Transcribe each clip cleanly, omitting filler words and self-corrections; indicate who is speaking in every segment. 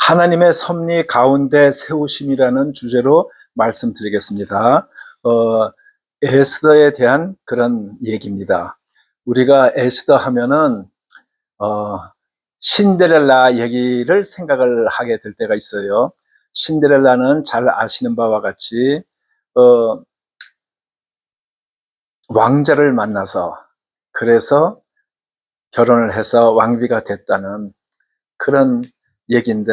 Speaker 1: 하나님의 섭리 가운데 세우심이라는 주제로 말씀드리겠습니다. 에스더에 대한 그런 얘기입니다. 우리가 에스더 하면은 어, 신데렐라 얘기를 생각을 하게 될 때가 있어요. 신데렐라는 잘 아시는 바와 같이 왕자를 만나서 그래서 결혼을 해서 왕비가 됐다는 그런 얘기인데,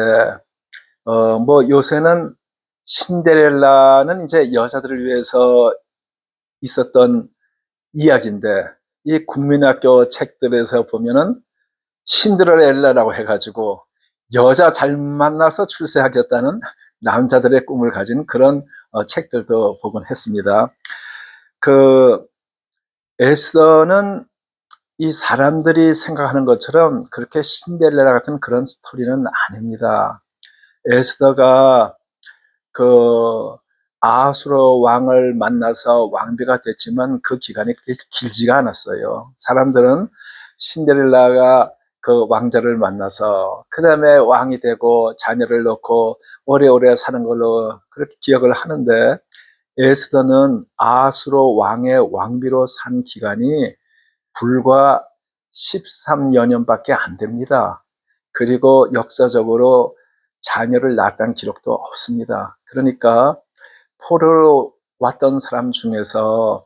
Speaker 1: 뭐 요새는 신데렐라는 이제 여자들을 위해서 있었던 이야기인데, 이 국민학교 책들에서 보면은 신데렐라라고 해가지고 여자 잘 만나서 출세하겠다는 남자들의 꿈을 가진 그런 책들도 보곤 했습니다. 그 에스더는 이 사람들이 생각하는 것처럼 그렇게 신데렐라 같은 그런 스토리는 아닙니다. 에스더가 그 아하수로 왕을 만나서 왕비가 됐지만 그 기간이 그렇게 길지가 않았어요. 사람들은 신데렐라가 그 왕자를 만나서 그 다음에 왕이 되고 자녀를 낳고 오래오래 사는 걸로 그렇게 기억을 하는데, 에스더는 아하수로 왕의 왕비로 산 기간이 불과 13여 년밖에 안 됩니다. 그리고 역사적으로 자녀를 낳았다는 기록도 없습니다. 그러니까 포로로 왔던 사람 중에서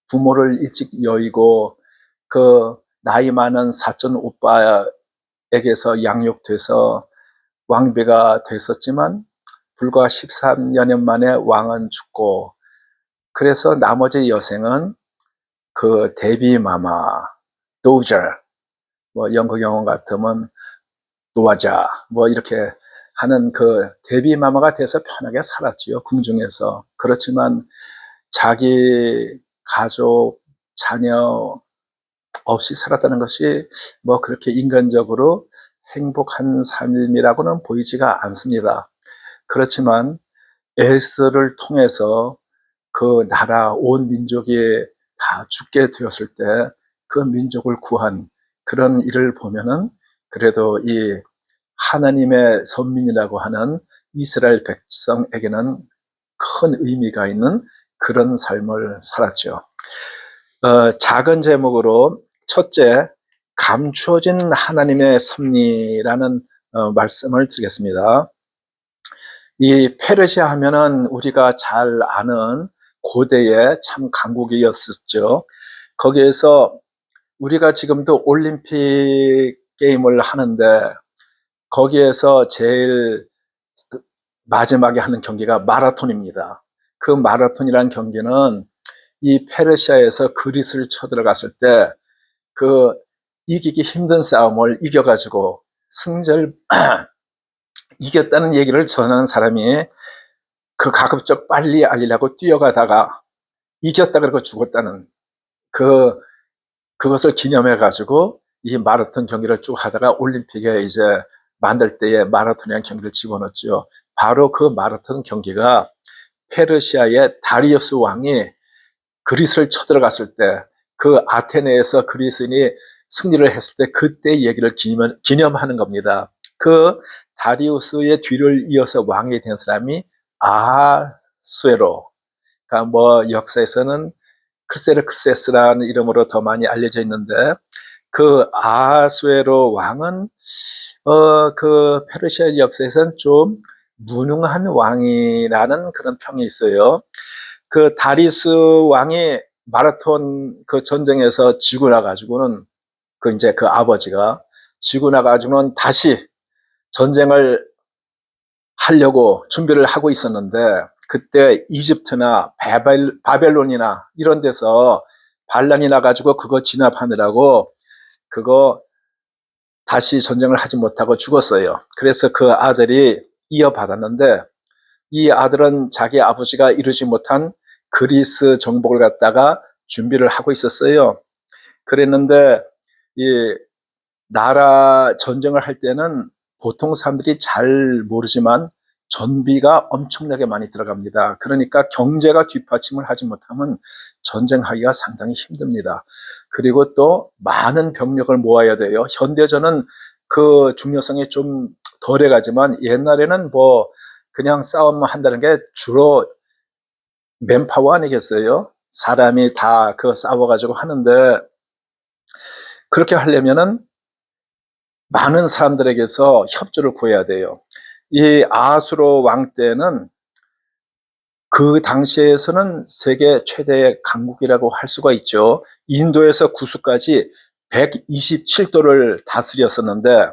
Speaker 1: 부모를 일찍 여의고 그 나이 많은 사촌 오빠에게서 양육돼서 왕비가 됐었지만 불과 13여 년 만에 왕은 죽고, 그래서 나머지 여생은 그 데비 마마, 도저, 뭐 영국 영어 같으면 도와자, 뭐 이렇게 하는 그 데비 마마가 돼서 편하게 살았지요, 궁중에서. 그렇지만 자기 가족, 자녀 없이 살았다는 것이 뭐 그렇게 인간적으로 행복한 삶이라고는 보이지가 않습니다. 그렇지만 에스를 통해서 그 나라 온 민족이 다 죽게 되었을 때 그 민족을 구한 그런 일을 보면은 그래도 이 하나님의 선민이라고 하는 이스라엘 백성에게는 큰 의미가 있는 그런 삶을 살았죠. 작은 제목으로 첫째, 감추어진 하나님의 섭리라는 말씀을 드리겠습니다. 이 페르시아 하면은 우리가 잘 아는 고대의 참 강국이었었죠. 거기에서 우리가 지금도 올림픽 게임을 하는데 거기에서 제일 마지막에 하는 경기가 마라톤입니다. 그 마라톤이라는 경기는 이 페르시아에서 그리스를 쳐들어갔을 때 그 이기기 힘든 싸움을 이겨가지고 승절 이겼다는 얘기를 전하는 사람이 그 가급적 빨리 알리려고 뛰어가다가 이겼다 그러고 죽었다는 그것을 기념해 가지고 이 마라톤 경기를 쭉 하다가 올림픽에 이제 만들 때에 마라톤이라는 경기를 집어넣었죠. 바로 그 마라톤 경기가 페르시아의 다리우스 왕이 그리스를 쳐들어갔을 때, 그 아테네에서 그리스인이 승리를 했을 때 그때 얘기를 기념하는 겁니다. 그 다리우스의 뒤를 이어서 왕이 된 사람이 아하수에로, 그러니까 뭐 역사에서는 크세르크세스라는 이름으로 더 많이 알려져 있는데, 그 아하수에로 왕은 그 페르시아 역사에서는 좀 무능한 왕이라는 그런 평이 있어요. 그 다리스 왕이 마라톤 그 전쟁에서 지고 나가지고는 그 이제 그 아버지가 지고 나가지고는 다시 전쟁을 하려고 준비를 하고 있었는데, 그때 이집트나 바벨론이나 이런 데서 반란이 나가지고 그거 진압하느라고 그거 다시 전쟁을 하지 못하고 죽었어요. 그래서 그 아들이 이어받았는데, 이 아들은 자기 아버지가 이루지 못한 그리스 정복을 갖다가 준비를 하고 있었어요. 그랬는데 이 나라 전쟁을 할 때는 보통 사람들이 잘 모르지만 전비가 엄청나게 많이 들어갑니다. 그러니까 경제가 뒷받침을 하지 못하면 전쟁하기가 상당히 힘듭니다. 그리고 또 많은 병력을 모아야 돼요. 현대전은 그 중요성이 좀 덜해 가지만 옛날에는 뭐 그냥 싸움만 한다는 게 주로 맨파워 아니겠어요? 사람이 다 그 싸워 가지고 하는데 그렇게 하려면은 많은 사람들에게서 협조를 구해야 돼요. 이 아수르 왕 때는 그 당시에서는 세계 최대의 강국이라고 할 수가 있죠. 인도에서 구수까지 127도를 다스렸었는데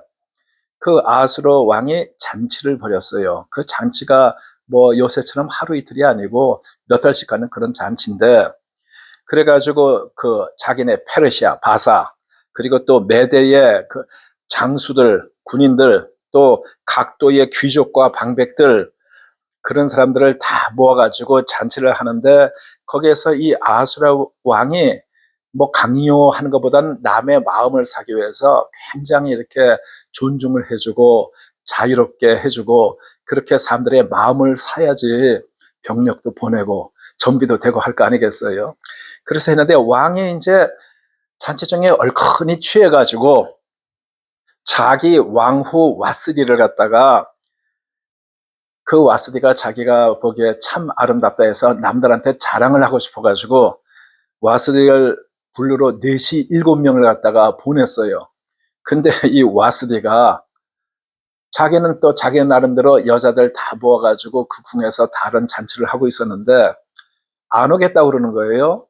Speaker 1: 그 아수르 왕이 잔치를 벌였어요. 그 잔치가 뭐 요새처럼 하루 이틀이 아니고 몇 달씩 가는 그런 잔치인데 그래가지고 그 자기네 페르시아, 바사 그리고 또 메대의 그 장수들, 군인들 또 각도의 귀족과 방백들 그런 사람들을 다 모아가지고 잔치를 하는데 거기에서 이 아수라 왕이 뭐 강요하는 것보다는 남의 마음을 사기 위해서 굉장히 이렇게 존중을 해주고 자유롭게 해주고 그렇게 사람들의 마음을 사야지 병력도 보내고 정비도 되고 할 거 아니겠어요. 그래서 했는데 왕이 이제 잔치 중에 얼큰이 취해가지고 자기 왕후 와스디를 갖다가 그 와스디가 자기가 보기에 참 아름답다 해서 남들한테 자랑을 하고 싶어가지고 와스디를 부르러 4시 7명을 갖다가 보냈어요. 근데 이 와스디가 자기는 또 자기 나름대로 여자들 다 모아가지고 그 궁에서 다른 잔치를 하고 있었는데 안 오겠다고 그러는 거예요.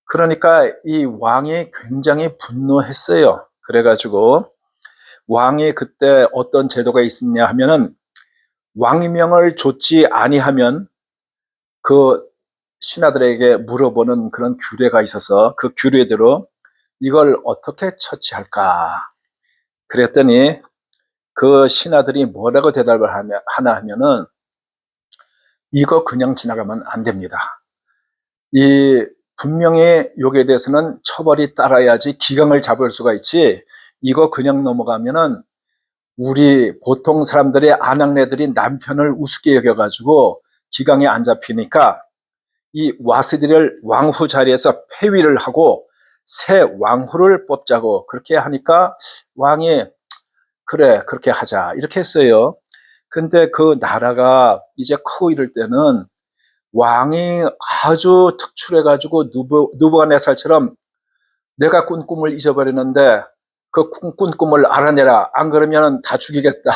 Speaker 1: 그러니까 이 왕이 굉장히 분노했어요. 그래가지고 왕이 그때 어떤 제도가 있었냐 하면은 왕명을 좇지 아니하면 그 신하들에게 물어보는 그런 규례가 있어서 그 규례대로 이걸 어떻게 처치할까 그랬더니 그 신하들이 뭐라고 대답을 하나 하면은 이거 그냥 지나가면 안 됩니다. 이 분명히 여기에 대해서는 처벌이 따라야지 기강을 잡을 수가 있지 이거 그냥 넘어가면은 우리 보통 사람들의 아낙네들이 남편을 우습게 여겨가지고 기강이 안 잡히니까 이 와스디를 왕후 자리에서 폐위를 하고 새 왕후를 뽑자고 그렇게 하니까 왕이 그래 그렇게 하자 이렇게 했어요. 근데 그 나라가 이제 크고 이럴 때는 왕이 아주 특출해가지고 누부갓네살처럼 내가 꾼 꿈을 잊어버리는데 그 꾼 꿈을 알아내라 안 그러면 다 죽이겠다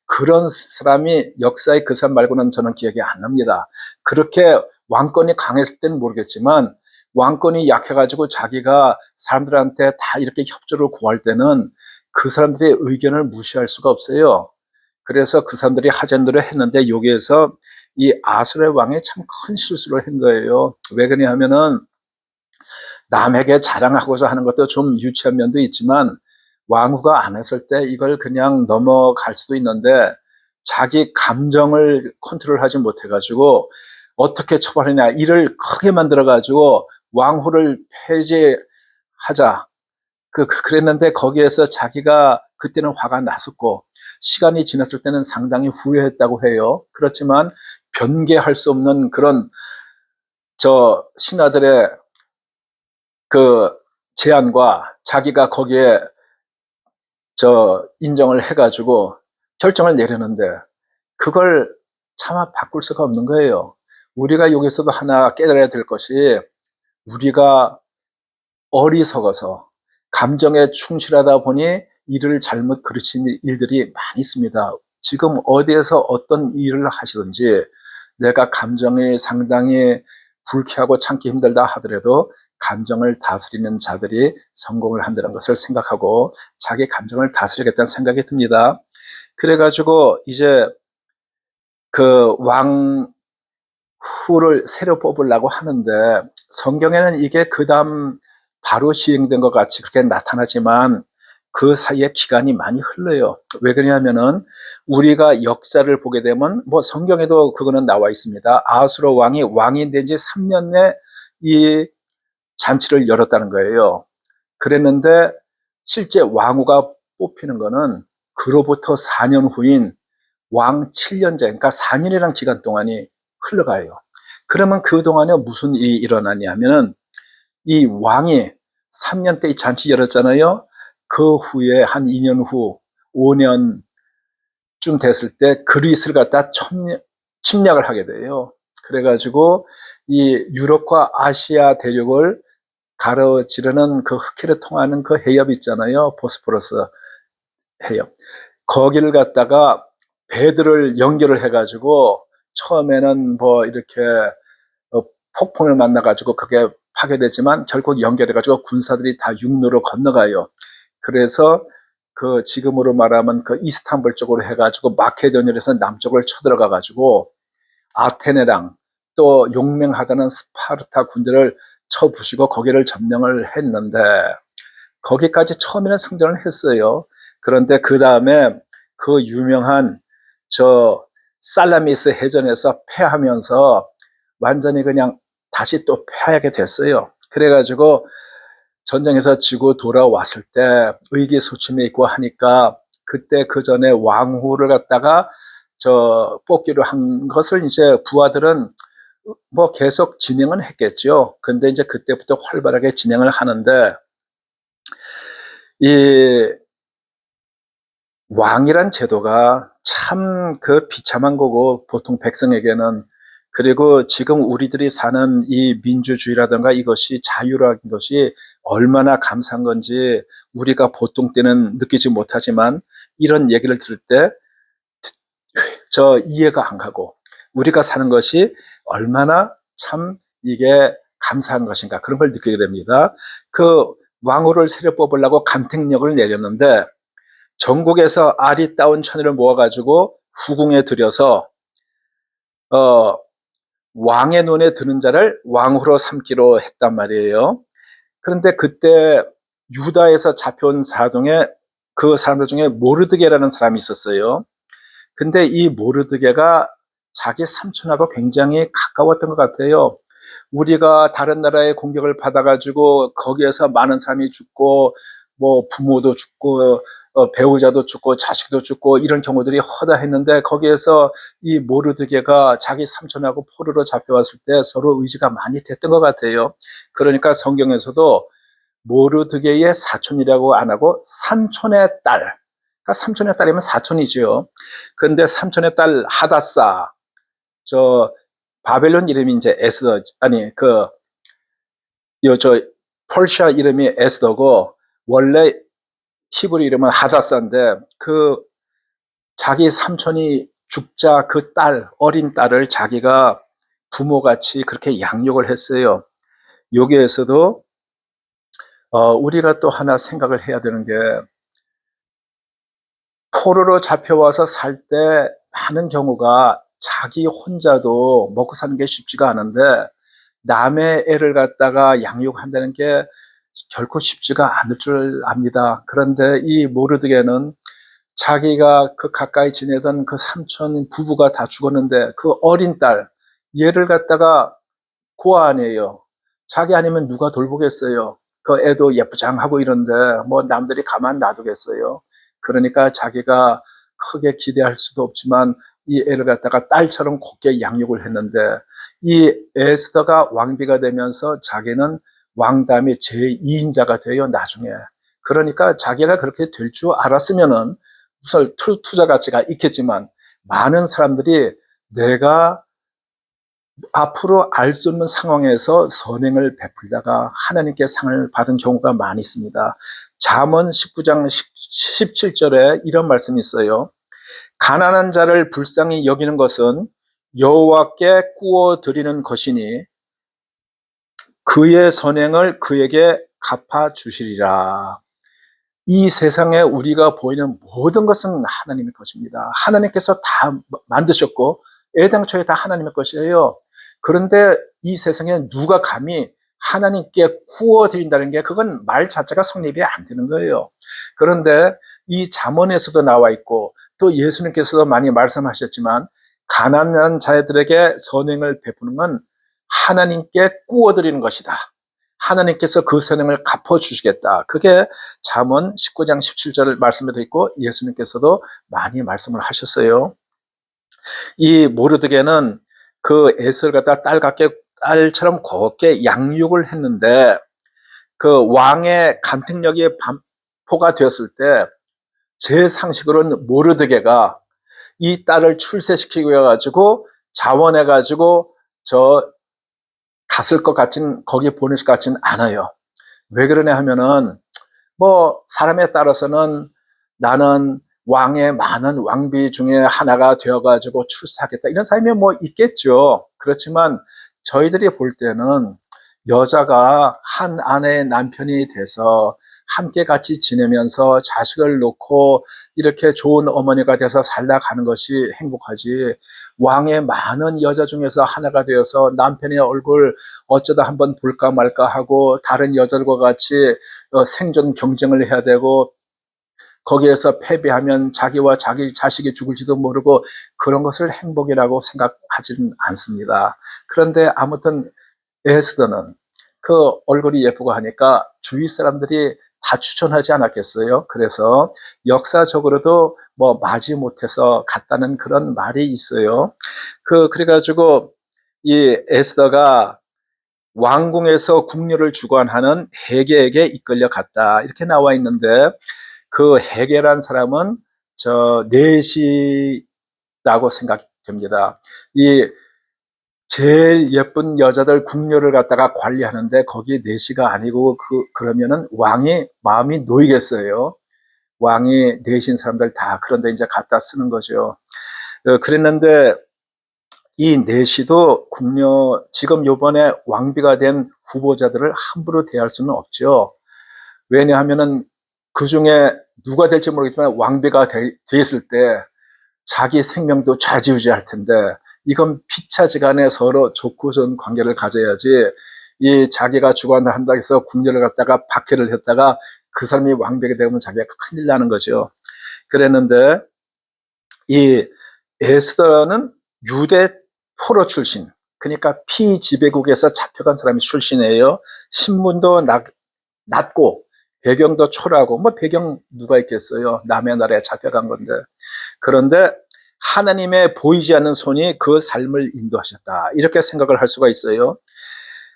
Speaker 1: 그런 사람이 역사에 그 사람 말고는 저는 기억이 안 납니다. 그렇게 왕권이 강했을 때는 모르겠지만 왕권이 약해가지고 자기가 사람들한테 다 이렇게 협조를 구할 때는 그 사람들의 의견을 무시할 수가 없어요. 그래서 그 사람들이 하자는 대로 했는데 여기에서 이 아수르 왕이 참 큰 실수를 한 거예요. 왜 그러냐 하면은 남에게 자랑하고자 하는 것도 좀 유치한 면도 있지만 왕후가 안 했을 때 이걸 그냥 넘어갈 수도 있는데 자기 감정을 컨트롤하지 못해가지고 어떻게 처벌하냐 이를 크게 만들어가지고 왕후를 폐지하자 그랬는데 거기에서 자기가 그때는 화가 났었고 시간이 지났을 때는 상당히 후회했다고 해요. 그렇지만 변개할 수 없는 그런 저 신하들의 그 제안과 자기가 거기에 인정을 해가지고 결정을 내렸는데 그걸 차마 바꿀 수가 없는 거예요. 우리가 여기서도 하나 깨달아야 될 것이 우리가 어리석어서 감정에 충실하다 보니 일을 잘못 그르친 일들이 많이 있습니다. 지금 어디에서 어떤 일을 하시든지 내가 감정이 상당히 불쾌하고 참기 힘들다 하더라도 감정을 다스리는 자들이 성공을 한다는 것을 생각하고 자기 감정을 다스리겠다는 생각이 듭니다. 그래가지고 이제 그 왕후를 새로 뽑으려고 하는데 성경에는 이게 그 다음 바로 시행된 것 같이 그렇게 나타나지만 그 사이에 기간이 많이 흘러요. 왜 그러냐면은 우리가 역사를 보게 되면 뭐 성경에도 그거는 나와 있습니다. 아수르 왕이 된 지 3년 내 이 잔치를 열었다는 거예요. 그랬는데 실제 왕후가 뽑히는 거는 그로부터 4년 후인 왕 7년째, 그러니까 4년이라는 기간 동안이 흘러가요. 그러면 그동안에 무슨 일이 일어나냐면은 이 왕이 3년 때 이 잔치 열었잖아요. 그 후에 한 2년 후, 5년, 됐을 때 그리스를 갖다 침략을 하게 돼요. 그래가지고 이 유럽과 아시아 대륙을 가로지르는 그 흑해를 통하는 그 해협 있잖아요. 보스포러스 해협. 거기를 갖다가 배들을 연결을 해가지고 처음에는 뭐 이렇게 폭풍을 만나가지고 그게 파괴되지만 결국 연결해가지고 군사들이 다 육로로 건너가요. 그래서 그 지금으로 말하면 그 이스탄불 쪽으로 해가지고 마케도니아에서 남쪽을 쳐들어가가지고 아테네랑 또 용맹하다는 스파르타 군대를 쳐부시고 거기를 점령을 했는데 거기까지 처음에는 승전을 했어요. 그런데 그 다음에 그 유명한 저 살라미스 해전에서 패하면서 완전히 그냥 다시 또 패하게 됐어요. 그래가지고 전쟁에서 지고 돌아왔을 때 의기소침해 있고 하니까 그때 그 전에 왕후를 갖다가 뽑기로 한 것을 이제 부하들은 뭐 계속 진행은 했겠죠. 근데 이제 그때부터 활발하게 진행을 하는데 이 왕이란 제도가 참 그 비참한 거고 보통 백성에게는. 그리고 지금 우리들이 사는 이 민주주의라든가 이것이 자유라는 것이 얼마나 감사한 건지 우리가 보통 때는 느끼지 못하지만 이런 얘기를 들을 때 이해가 안 가고 우리가 사는 것이 얼마나 참 이게 감사한 것인가 그런 걸 느끼게 됩니다. 그 왕후를 새로 뽑으려고 간택령을 내렸는데 전국에서 아리따운 처녀를 모아가지고 후궁에 들여서 왕의 눈에 드는 자를 왕후로 삼기로 했단 말이에요. 그런데 그때 유다에서 잡혀온 사동에 그 사람들 중에 모르드게라는 사람이 있었어요. 근데 이 모르드게가 자기 삼촌하고 굉장히 가까웠던 것 같아요. 우리가 다른 나라의 공격을 받아가지고 거기에서 많은 사람이 죽고 뭐 부모도 죽고 배우자도 죽고 자식도 죽고 이런 경우들이 허다했는데 거기에서 이 모르드게가 자기 삼촌하고 포로로 잡혀왔을 때 서로 의지가 많이 됐던 것 같아요. 그러니까 성경에서도 모르드게의 사촌이라고 안 하고 삼촌의 딸, 그러니까 삼촌의 딸이면 사촌이죠. 그런데 삼촌의 딸 하다사, 바벨론 이름이 이제 에스더, 아니, 펄시아 이름이 에스더고, 원래 히브리 이름은 하다사인데, 자기 삼촌이 죽자 그 어린 딸을 자기가 부모같이 그렇게 양육을 했어요. 여기에서도, 우리가 또 하나 생각을 해야 되는 게, 포로로 잡혀와서 살 때 많은 경우가 자기 혼자도 먹고 사는 게 쉽지가 않은데 남의 애를 갖다가 양육한다는 게 결코 쉽지가 않을 줄 압니다. 그런데 이 모르드게는 자기가 그 가까이 지내던 그 삼촌 부부가 다 죽었는데 그 어린 딸 얘를 갖다가 고아내요. 자기 아니면 누가 돌보겠어요. 그 애도 예쁘장하고 이런데 뭐 남들이 가만 놔두겠어요. 그러니까 자기가 크게 기대할 수도 없지만 이 애를 갖다가 딸처럼 곱게 양육을 했는데 이 에스더가 왕비가 되면서 자기는 왕담의 제2인자가 돼요, 나중에. 그러니까 자기가 그렇게 될 줄 알았으면은 우선 투자 가치가 있겠지만 많은 사람들이 내가 앞으로 알 수 없는 상황에서 선행을 베풀다가 하나님께 상을 받은 경우가 많이 있습니다. 잠언 19장 17절에 이런 말씀이 있어요. 가난한 자를 불쌍히 여기는 것은 여호와께 꾸어 드리는 것이니 그의 선행을 그에게 갚아 주시리라. 이 세상에 우리가 보이는 모든 것은 하나님의 것입니다. 하나님께서 다 만드셨고 애당초에 다 하나님의 것이에요. 그런데 이 세상에 누가 감히 하나님께 구워드린다는 게 그건 말 자체가 성립이 안 되는 거예요. 그런데 이 잠언에서도 나와 있고 또 예수님께서도 많이 말씀하셨지만 가난한 자들에게 선행을 베푸는 건 하나님께 구워드리는 것이다. 하나님께서 그 선행을 갚아주시겠다. 그게 잠언 19장 17절 말씀에 되어 있고 예수님께서도 많이 말씀을 하셨어요. 이 모르드게는 그 에스를 갖다 딸처럼 곱게 양육을 했는데 그 왕의 간택력이 반포가 되었을 때 제 상식으로는 모르드게가 이 딸을 출세시키고 해가지고 자원해가지고 저 갔을 것 같진, 거기 보낼 것 같진 않아요. 왜 그러냐 하면은 뭐 사람에 따라서는 나는 왕의 많은 왕비 중에 하나가 되어가지고 출세하겠다 이런 사람이 뭐 있겠죠. 그렇지만 저희들이 볼 때는 여자가 한 아내의 남편이 돼서 함께 같이 지내면서 자식을 놓고 이렇게 좋은 어머니가 돼서 살다 가는 것이 행복하지, 왕의 많은 여자 중에서 하나가 되어서 남편의 얼굴 어쩌다 한번 볼까 말까 하고 다른 여자들과 같이 생존 경쟁을 해야 되고 거기에서 패배하면 자기와 자기 자식이 죽을지도 모르고 그런 것을 행복이라고 생각하지는 않습니다. 그런데 아무튼 에스더는 그 얼굴이 예쁘고 하니까 주위 사람들이 다 추천하지 않았겠어요. 그래서 역사적으로도 뭐 마지못해서 갔다는 그런 말이 있어요. 그래가지고 이 에스더가 왕궁에서 궁녀를 주관하는 헤게에게 이끌려 갔다 이렇게 나와 있는데, 그 헤게란 사람은 저 넷이라고 생각됩니다. 이 제일 예쁜 여자들 궁녀를 갖다가 관리하는데 거기 넷이가 아니고 그러면은 왕이 마음이 놓이겠어요. 왕이 넷인 사람들 다 그런데 이제 갖다 쓰는 거죠. 그랬는데 이 넷이도 궁녀, 지금 요번에 왕비가 된 후보자들을 함부로 대할 수는 없죠. 왜냐하면은 그 중에 누가 될지 모르겠지만 왕비가 됐을 때 자기 생명도 좌지우지할 텐데, 이건 피차지간에 서로 좋고 좋은 관계를 가져야지, 이 자기가 주관한다 해서 궁녀를 갖다가 박해를 했다가 그 사람이 왕비가 되면 자기가 큰일 나는 거죠. 그랬는데 이 에스더는 유대 포로 출신, 그러니까 피지배국에서 잡혀간 사람이 출신이에요. 신분도 낮고 배경도 초라하고, 뭐 배경 누가 있겠어요. 남의 나라에 잡혀간 건데. 그런데 하나님의 보이지 않는 손이 그 삶을 인도하셨다 이렇게 생각을 할 수가 있어요.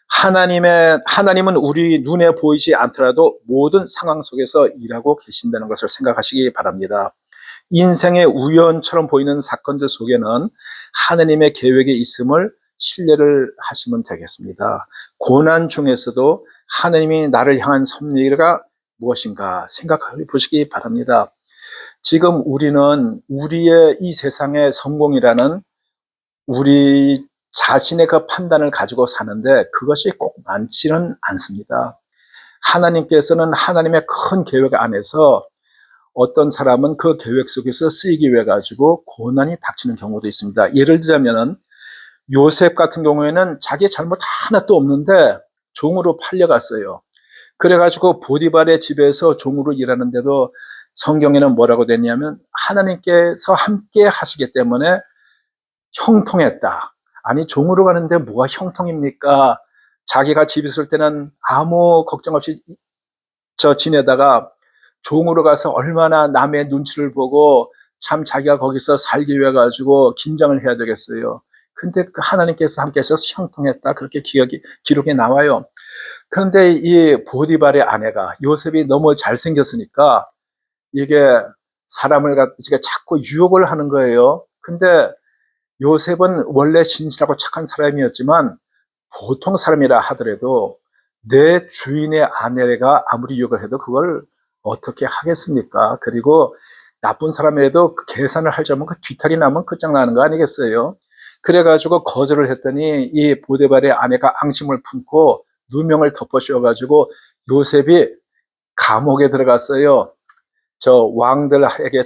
Speaker 1: 하나님은 우리 눈에 보이지 않더라도 모든 상황 속에서 일하고 계신다는 것을 생각하시기 바랍니다. 인생의 우연처럼 보이는 사건들 속에는 하나님의 계획이 있음을 신뢰를 하시면 되겠습니다. 고난 중에서도 하나님이 나를 향한 섭리가 무엇인가 생각해 보시기 바랍니다. 지금 우리는 우리의 이 세상의 성공이라는 우리 자신의 그 판단을 가지고 사는데 그것이 꼭 많지는 않습니다. 하나님께서는 하나님의 큰 계획 안에서 어떤 사람은 그 계획 속에서 쓰이기 위해 가지고 고난이 닥치는 경우도 있습니다. 예를 들자면은 요셉 같은 경우에는 자기 잘못 하나도 없는데 종으로 팔려갔어요. 그래가지고 보디발의 집에서 종으로 일하는데도 성경에는 뭐라고 됐냐면 하나님께서 함께 하시기 때문에 형통했다. 아니, 종으로 가는데 뭐가 형통입니까? 자기가 집 있을 때는 아무 걱정 없이 지내다가 종으로 가서 얼마나 남의 눈치를 보고 참 자기가 거기서 살기 위해 가지고 긴장을 해야 되겠어요. 근데 하나님께서 함께 하셔서 형통했다 그렇게 기록에 나와요. 그런데 이 보디발의 아내가 요셉이 너무 잘생겼으니까 이게 사람을 자꾸 유혹을 하는 거예요. 근데 요셉은 원래 진실하고 착한 사람이었지만 보통 사람이라 하더라도 내 주인의 아내가 아무리 유혹을 해도 그걸 어떻게 하겠습니까? 그리고 나쁜 사람이라도 그 계산을 하자면 그 뒤탈이 나면 끝장나는 거 아니겠어요? 그래가지고 거절을 했더니 이 보디발의 아내가 앙심을 품고 누명을 덮어 씌워가지고 요셉이 감옥에 들어갔어요. 저 왕들에게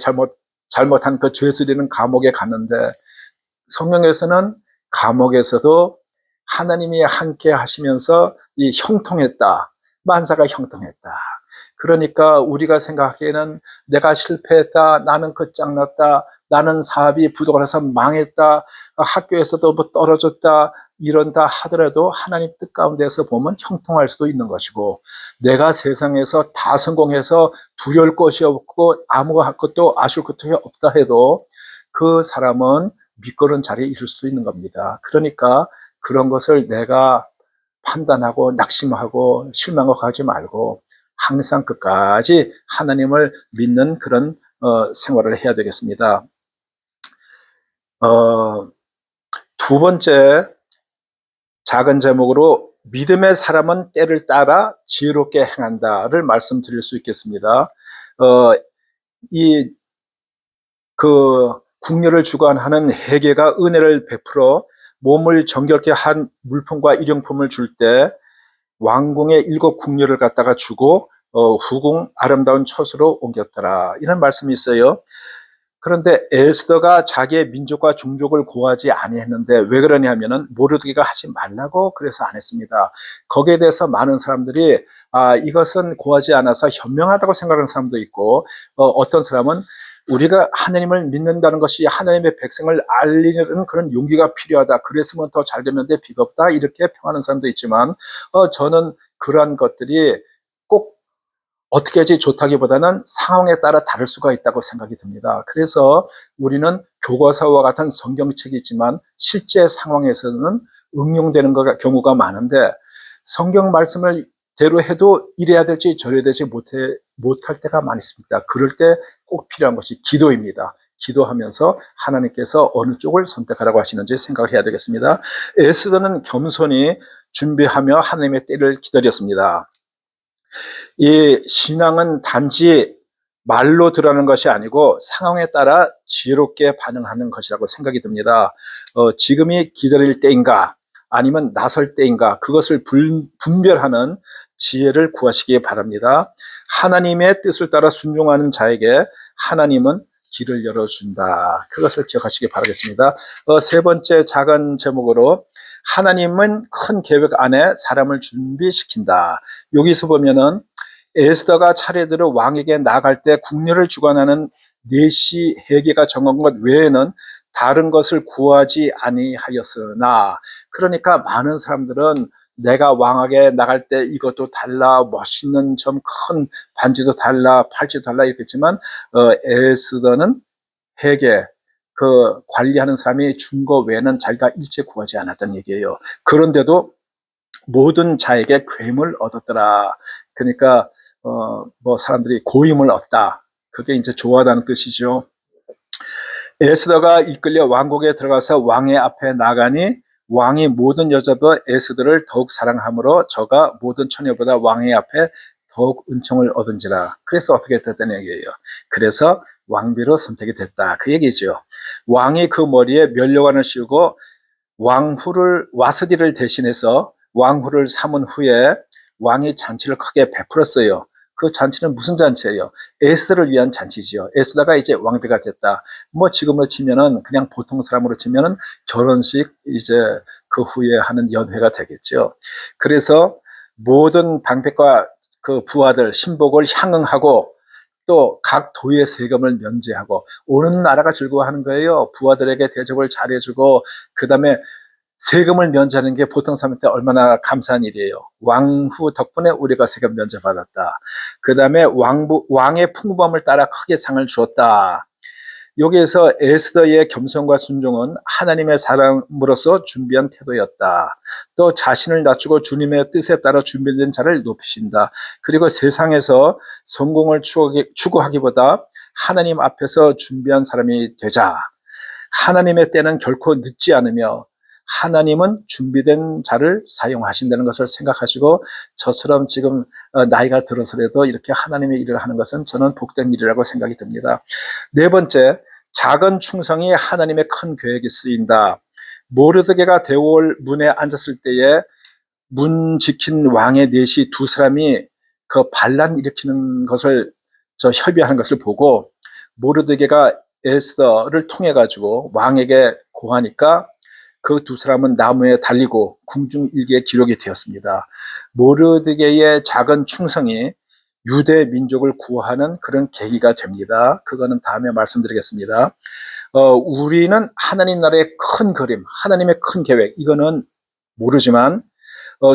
Speaker 1: 잘못한 그 죄수리는 감옥에 갔는데, 성경에서는 감옥에서도 하나님이 함께 하시면서 이 형통했다. 만사가 형통했다. 그러니까 우리가 생각하기에는 내가 실패했다. 나는 끝장났다. 나는 사업이 부도가 나서 망했다. 학교에서도 뭐 떨어졌다. 이런다 하더라도 하나님 뜻 가운데서 보면 형통할 수도 있는 것이고, 내가 세상에서 다 성공해서 두려울 것이 없고 아무것도 아쉬울 것도 없다 해도 그 사람은 미끄러운 자리에 있을 수도 있는 겁니다. 그러니까 그런 것을 내가 판단하고 낙심하고 실망하고 가지 말고 항상 끝까지 하나님을 믿는 그런 생활을 해야 되겠습니다. 어, 두 번째 작은 제목으로 믿음의 사람은 때를 따라 지혜롭게 행한다를 말씀드릴 수 있겠습니다. 이 국류를 주관하는 회개가 은혜를 베풀어 몸을 정결케 한 물품과 일용품을 줄 때 왕궁의 7 궁녀를 갖다가 주고 후궁 아름다운 처소로 옮겼더라, 이런 말씀이 있어요. 그런데 에스더가 자기의 민족과 종족을 고하지 아니했는데 왜 그러냐면은 모르드게가 하지 말라고 그래서 안 했습니다. 거기에 대해서 많은 사람들이 이것은 고하지 않아서 현명하다고 생각하는 사람도 있고, 어떤 사람은 우리가 하나님을 믿는다는 것이 하나님의 백성을 알리는 그런 용기가 필요하다, 그랬으면 더 잘 됐는데 비겁다, 이렇게 평하는 사람도 있지만 저는 그러한 것들이 꼭 어떻게 하지 좋다기보다는 상황에 따라 다를 수가 있다고 생각이 듭니다. 그래서 우리는 교과서와 같은 성경책이 있지만 실제 상황에서는 응용되는 경우가 많은데, 성경 말씀을 대로 해도 이래야 될지 저래야 될지 못할 때가 많이 있습니다. 그럴 때 꼭 필요한 것이 기도입니다. 기도하면서 하나님께서 어느 쪽을 선택하라고 하시는지 생각을 해야 되겠습니다. 에스더는 겸손히 준비하며 하나님의 때를 기다렸습니다. 이 신앙은 단지 말로 드러나는 것이 아니고 상황에 따라 지혜롭게 반응하는 것이라고 생각이 듭니다. 지금이 기다릴 때인가 아니면 나설 때인가, 그것을 분별하는 지혜를 구하시기 바랍니다. 하나님의 뜻을 따라 순종하는 자에게 하나님은 길을 열어준다, 그것을 기억하시기 바라겠습니다. 세 번째 작은 제목으로 하나님은 큰 계획 안에 사람을 준비시킨다. 여기서 보면은 에스더가 차례대로 왕에게 나갈 때 국려를 주관하는 내시 회개가 정한 것 외에는 다른 것을 구하지 아니하였으나, 그러니까 많은 사람들은 내가 왕에게 나갈 때 이것도 달라, 멋있는 좀 큰 반지도 달라, 팔찌도 달라 이랬지만 에스더는 회개, 관리하는 사람이 준 거 외에는 자기가 일체 구하지 않았던 얘기예요. 그런데도 모든 자에게 괴물 얻었더라. 그러니까 사람들이 고임을 얻다, 그게 이제 좋아하다는 뜻이죠. 에스더가 이끌려 왕국에 들어가서 왕의 앞에 나가니 왕이 모든 여자도 에스더를 더욱 사랑하므로 저가 모든 처녀보다 왕의 앞에 더욱 은총을 얻은지라. 그래서 어떻게 됐다는 얘기예요. 그래서 왕비로 선택이 됐다, 그 얘기죠. 왕이 그 머리에 면류관을 씌우고 와스디를 대신해서 왕후를 삼은 후에 왕이 잔치를 크게 베풀었어요. 그 잔치는 무슨 잔치예요? 에스더를 위한 잔치지요. 에스더가 이제 왕비가 됐다. 지금으로 치면은 그냥 보통 사람으로 치면은 결혼식 이제 그 후에 하는 연회가 되겠죠. 그래서 모든 방백과 그 부하들 신복을 향응하고 또 각 도의 세금을 면제하고 오는 나라가 즐거워하는 거예요. 부하들에게 대접을 잘해주고 그 다음에 세금을 면제하는 게 보통 사람한테 얼마나 감사한 일이에요. 왕후 덕분에 우리가 세금 면제받았다. 그 다음에 왕의 풍부함을 따라 크게 상을 주었다. 여기에서 에스더의 겸손과 순종은 하나님의 사람으로서 준비한 태도였다. 또 자신을 낮추고 주님의 뜻에 따라 준비된 자를 높이신다. 그리고 세상에서 성공을 추구하기보다 하나님 앞에서 준비한 사람이 되자. 하나님의 때는 결코 늦지 않으며 하나님은 준비된 자를 사용하신다는 것을 생각하시고, 저처럼 지금 나이가 들어서라도 이렇게 하나님의 일을 하는 것은 저는 복된 일이라고 생각이 듭니다. 네 번째, 작은 충성이 하나님의 큰 계획에 쓰인다. 모르드게가 대궐 문에 앉았을 때에 문 지킨 왕의 넷이 두 사람이 그 반란 일으키는 것을 협의하는 것을 보고 모르드게가 에스더를 통해 가지고 왕에게 고하니까 그 두 사람은 나무에 달리고 궁중일기에 기록이 되었습니다. 모르드게의 작은 충성이 유대 민족을 구하는 그런 계기가 됩니다. 그거는 다음에 말씀드리겠습니다. 우리는 하나님 나라의 큰 그림, 하나님의 큰 계획, 이거는 모르지만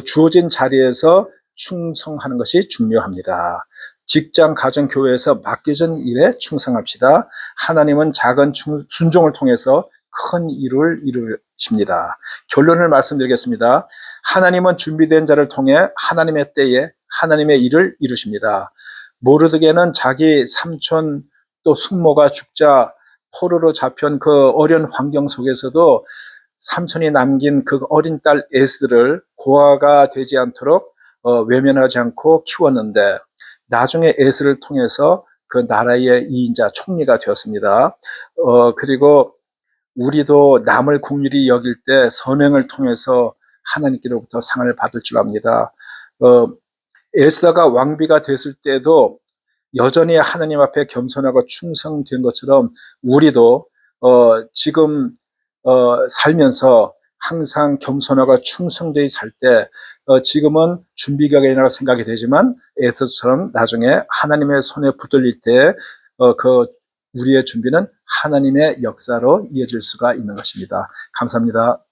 Speaker 1: 주어진 자리에서 충성하는 것이 중요합니다. 직장, 가정, 교회에서 맡겨진 일에 충성합시다. 하나님은 작은 순종을 통해서 큰 일을 이루십니다. 결론을 말씀드리겠습니다. 하나님은 준비된 자를 통해 하나님의 때에 하나님의 일을 이루십니다. 모르드게는 자기 삼촌 또 숙모가 죽자 포로로 잡힌 그 어려운 환경 속에서도 삼손이 남긴 그 어린 딸 에스더를 고아가 되지 않도록 외면하지 않고 키웠는데, 나중에 에스더를 통해서 그 나라의 2인자 총리가 되었습니다. 그리고 우리도 남을 긍휼히 여길 때 선행을 통해서 하나님께로부터 상을 받을 줄 압니다. 에스더가 왕비가 됐을 때도 여전히 하나님 앞에 겸손하고 충성된 것처럼 우리도 지금 살면서 항상 겸손하고 충성되이 살 때, 지금은 준비기간이라고 생각이 되지만 에스더처럼 나중에 하나님의 손에 붙들릴 때 그 우리의 준비는 하나님의 역사로 이어질 수가 있는 것입니다. 감사합니다.